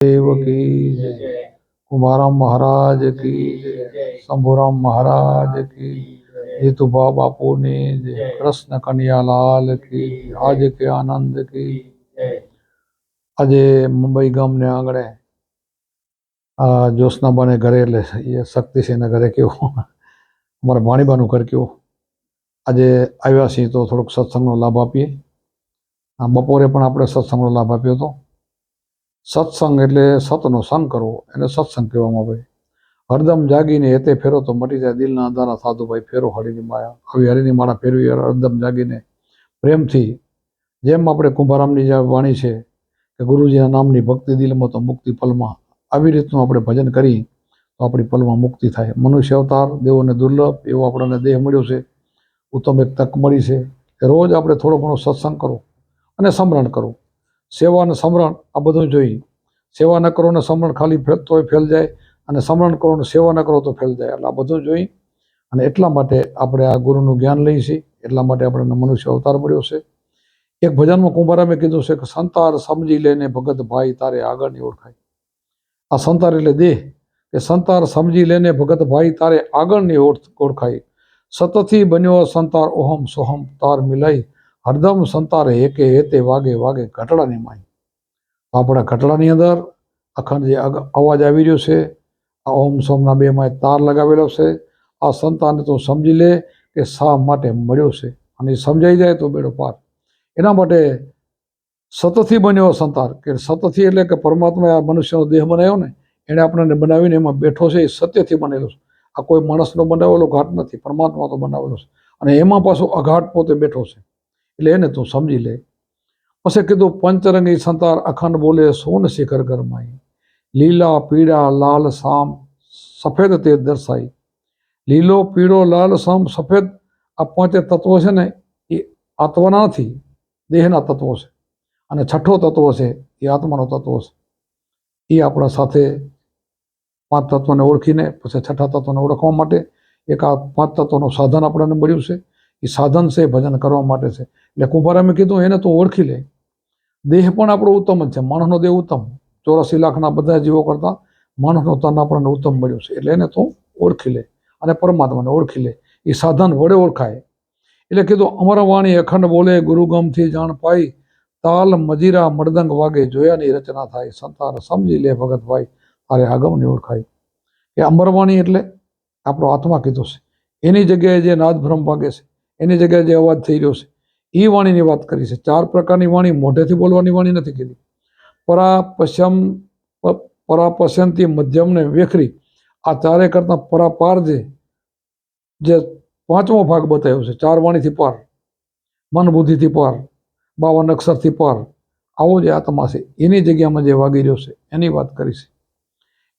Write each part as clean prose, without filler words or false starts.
देव की जय। कुमाराम महाराज की जय। शंभुराम महाराज की जीतुबा बापू ने जय। कृष्ण कन्हैयालाल की आज के आनंद की આજે મુંબઈ ગામને આંગણે જ્યોત્સનાબાને ઘરે એટલે એ શક્તિસિંહના ઘરે કેવું અમારા ભાણીબાનું ઘર કેવું આજે આવ્યા છીએ તો થોડોક સત્સંગનો લાભ આપીએ. બપોરે પણ આપણે સત્સંગનો લાભ આપ્યો હતો. સત્સંગ એટલે સતનો સંગ કરવો એને સત્સંગ કહેવામાં આવે. હરદમ જાગીને હેતે ફેરો તો મટી જાય દિલના અંધારા સાધુ ભાઈ ફેરો હરિની માયા. આવી હરિની માળા ફેરવી હરદમ જાગીને પ્રેમથી જેમ આપણે કુંભારામની જે વાણી છે કે ગુરુજીના નામની ભક્તિ દિલમાં તો મુક્તિ પલમાં, આવી રીતનું આપણે ભજન કરી તો આપણી પલમાં મુક્તિ થાય. મનુષ્ય અવતાર દેવોને દુર્લભ એવો આપણને દેહ મળ્યો છે. ઉત્તમ એક તક મળી છે કે રોજ આપણે થોડો ઘણો સત્સંગ કરો અને સમરણ કરો. સેવા અને સમરણ આ બધું જોઈ. સેવા ન કરો ને સમરણ ખાલી તોય ફેલ જાય, અને સમરણ કરો ને સેવા ન કરો તો ફેલ જાય. એટલે આ બધું જોઈ અને એટલા માટે આપણે આ ગુરુનું જ્ઞાન લઈએ છીએ. એટલા માટે આપણને મનુષ્ય અવતાર મળ્યો છે. એક ભજનમાં કુંભારામે કીધું છે કે સંતાર સમજી લેને ભગત ભાઈ તારે આગળની ઓળખાય. આ સંતાર એટલે દેહ, કે સંતાર સમજી લેને ભગત ભાઈ તારે આગળની ઓળખાય. સતથી બન્યો સંતાર ઓહમ સોહમ તાર મિલાઈ, હરદમ સંતાર હેકે હેતે વાગે વાગે ઘટડાની માય. આપણા ઘટડાની અંદર અખંડ જે અવાજ આવી રહ્યો છે, આ ઓમ સોમના બે માં તાર લગાવેલો છે. આ સંતારને તો સમજી લે કે શા માટે મળ્યો છે, અને સમજાઈ જાય તો બેડો પાર. એના માટે સતથી બન્યો સંતાર, કે સતથી એટલે કે પરમાત્માએ આ મનુષ્યનો દેહ બનાવ્યો ને, એણે આપણને બનાવીને એમાં બેઠો છે. એ સત્યથી બનેલો છે. આ કોઈ માણસનો બનાવેલો ઘાટ નથી, પરમાત્મા તો બનાવેલો છે. અને એમાં પાછો અઘાટ પોતે બેઠો છે. એટલે એને તું સમજી લે. પછી કીધું પંચરંગી સંતાર અખંડ બોલે સોન શિખર ગરમાઈ, લીલા પીળા લાલ સામ સફેદ તે દર્શાઈ. લીલો પીળો લાલ સામ સફેદ આ પાંચે તત્વો છે ને, એ આત્માના નથી, દેહના તત્વો છે. અને છઠ્ઠો તત્વ છે એ આત્માનો તત્વ છે. એ આપણા સાથે પાંચ તત્વોને ઓળખીને પછી છઠ્ઠા તત્વને ઓળખવા માટે એક આ પાંચ તત્વનું સાધન આપણને મળ્યું છે. એ સાધન છે ભજન કરવા માટે છે. એટલે કુંભારામે કીધું એને તો ઓળખી લે. દેહ પણ આપણો ઉત્તમ જ છે. માણસનો દેહ ઉત્તમ, 84 લાખના બધા જીવો કરતા માણસનો તન આપણને ઉત્તમ મળ્યું છે. એટલે એને તો ઓળખી લે અને પરમાત્માને ઓળખી લે. એ સાધન વડે ઓળખાય. એટલે કીધું અમર વાણી અખંડ બોલે ગુરુગમથી જાણ પાઈ, તાલ મજીરા મૃદંગ વાગે જોયાની રચના થાય. સંતાર સમજી લે ભગત ભાઈ તારે આગમની ઓળખાય. એ અમરવાણી એટલે આપણો આત્મા કીધો છે. એની જગ્યાએ જે નાદ ભ્રમ વાગે છે, એની જગ્યાએ જે અવાજ થઈ રહ્યો છે, એ વાણીની વાત કરી છે. 4 પ્રકારની વાણી, મોઢેથી બોલવાની વાણી નથી કીધી. પરા પશ્યંતી મધ્યમને વેખરી, આ ચારે કરતા પરાપાર જે 5મો ભાગ બતાવ્યો છે. 4 વાણીથી પાર, મન બુદ્ધિથી પાર, 52 અક્ષરથી પાર, આવો જે આત્મા છે એની જગ્યામાં જે વાગી રહ્યો છે એની વાત કરી છે.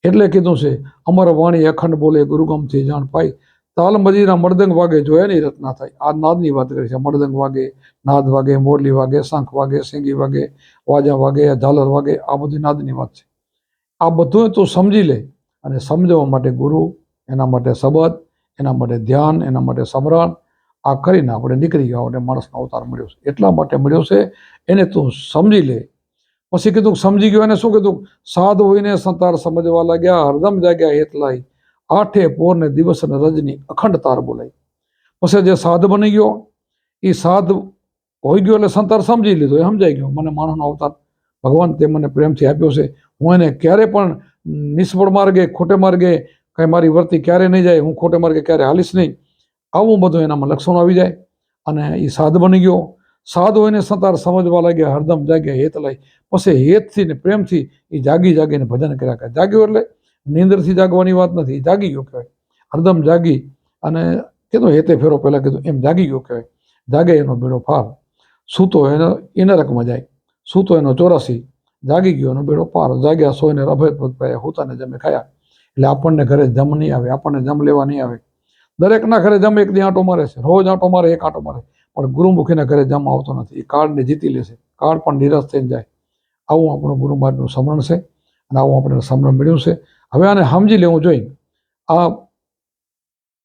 એટલે કીધું છે અમર વાણી અખંડ બોલે ગુરુગમથી જાણ પાઈ, તાલ મજીરા મૃદંગ વાગે જોયાની રચના થાય. આ નાદની વાત કરી છે. મૃદંગ વાગે, નાદ વાગે, મોરલી વાગે, શંખ વાગે, સિંગી વાગે, વાજા વાગે, ઝાલર વાગે, આ બધી નાદની વાત છે. આ બધું તું સમજી લે. અને સમજવા માટે ગુરુ, એના માટે શબ્દ, એના માટે ધ્યાન, એના માટે સમરણ, આ કરીને આપણે નીકળી ગયા અને માણસનો અવતાર મળ્યો છે. એટલા માટે મળ્યો છે, એને તું સમજી લે. પછી કીધું સમજી ગયો. એને શું કીધું? સાધ હોઈને સંતાર સમજવા લાગ્યા, હરદમ જાગ્યા હેત લાઈ, 8 પોર ને દિવસ ને રજની અખંડ તાર બોલાઈ. પછી જે સાધ બની ગયો, એ સાધ હોઈ ગયો એટલે સંતાર સમજી લીધો. એ સમજાઈ ગયો મને માણસનો અવતાર ભગવાન તે મને પ્રેમથી આપ્યો છે. હું એને ક્યારે પણ નિષ્ફળ માર્ગે, ખોટે માર્ગે કંઈ મારી વર્તી ક્યારે નહીં જાય, હું ખોટે માર્ગે ક્યારે હાલીશ નહીં, આવું બધું એનામાં લક્ષણો આવી જાય. અને એ સાધ બની ગયો. સાધ હોઈને સંતાર સમજવા લાગ્યા, હરદમ જાગ્યા હેત લાઈ. પછી હેતથી ને પ્રેમથી એ જાગી જાગીને ભજન કર્યા કરે. જાગ્યો એટલે નીંદરથી જાગવાની વાત નથી, એ જાગી ગયો કહેવાય. હરદમ જાગી અને કીધું હેતે ફેરો પહેલાં કીધું એમ જાગી ગયો કહેવાય. જાગે એનો બેડો પાર, સૂતો એનો એના રકમાં જાય, સૂતો એનો 84, જાગી ગયો એનો બેડો પાર. જાગ્યા સોયને રભેત પદ પાયા, હુતાને જમે ખાયા. એટલે આપણને ઘરે જમ નહીં આવે, આપણને જમ લેવા નહીં આવે. દરેકના ઘરે જમ એક દી આંટો મારે છે, રોજ આંટો મારે, એક આંટો મારે, પણ ગુરુમુખીના ઘરે જમ આવતો નથી. એ કાળને જીતી લેશે, કાળ પણ નિરાશ થઈને જાય. આવું આપણું ગુરુ મહારાજનું સમરણ છે અને આવું આપણે સમરણ મળ્યું છે. હવે આને સમજી લેવું જોઈએ. આ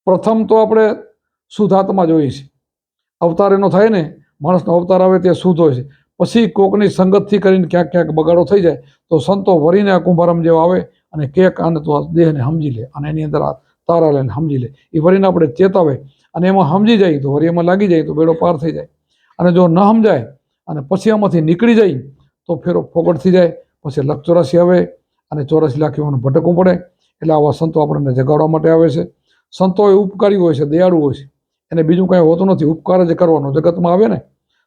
પ્રથમ તો આપણે શુદ્ધ આત્મા જોઈએ છે. અવતાર એનો થાય ને, માણસનો અવતાર આવે તે શુદ્ધ હોય છે. પછી કોકની સંગતથી કરીને ક્યાંક ક્યાંક બગાડો થઈ જાય તો સંતો વરીને આ કુંભારામ જેવા આવે અને કેક આને તો આ દેહને સમજી લે અને એની અંદર આ તારા લઈને સમજી લે. એ વરીને આપણે ચેતાવે અને એમાં સમજી જાય તો વરી એમાં લાગી જાય તો બેડો પાર થઈ જાય. અને જો ન સમજાય અને પછી આમાંથી નીકળી જાય તો ફેરો ફોગટ થઈ જાય. પછી લખ 84 આવે અને 84 લાખ એવાનું ભટકવું પડે. એટલે આવા સંતો આપણને જગાડવા માટે આવે છે. સંતો એ ઉપકારી હોય છે, દયાળુ હોય છે, એને બીજું કાંઈ હોતું નથી, ઉપકાર જ કરવાનો. જગતમાં આવે ને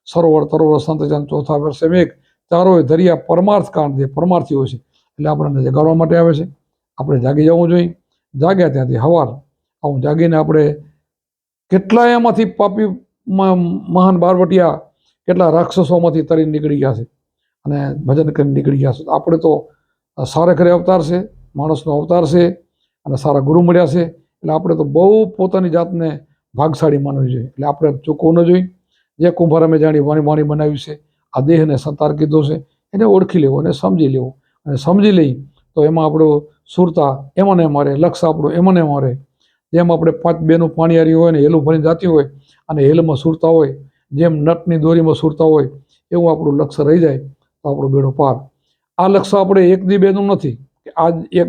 સરોવર તરોવર સંતજન ચોથા વર્ષે મેઘ ચારોય દરિયા પરમાર્થ કાંડ દે, પરમાર્થી હોય છે. એટલે આપણને જગાડવા માટે આવે છે. આપણે જાગી જવું જોઈએ. જાગ્યા ત્યાંથી હવાર આવું જાગીને આપણે કેટલાય એમાંથી પાપી મહાન બારવટિયા કેટલા રાક્ષસોમાંથી તરીને નીકળી ગયા છે અને ભજન કરીને નીકળી ગયા છે. આપણે તો સારે ખરે અવતાર છે, માણસનો અવતાર છે અને સારા ગુરુ મળ્યા છે. એટલે આપણે તો બહુ પોતાની જાતને ભાગશાળી માનવી જોઈએ. એટલે આપણે ચૂકવું ન જોઈએ. જે કુંભારામે જાણી વાણી બનાવ્યું છે, આ દેહને સંતાર કીધો છે, એને ઓળખી લેવો અને સમજી લેવો. અને સમજી લઈ તો એમાં આપણું સુરતા એમને મારે, લક્ષ આપણું એમને મારે. જેમ આપણે 5 બેનું પાણીયારી હોય ને હેલું ભરીને જાતી હોય અને હેલમાં સુરતા હોય, જેમ નટની દોરીમાં સુરતા હોય એવું આપણું લક્ષ્ય રહી જાય તો આપણો બેડો પાર. આ લક્ષ્ય આપણે એક દી બેનું નથી કે આજ એક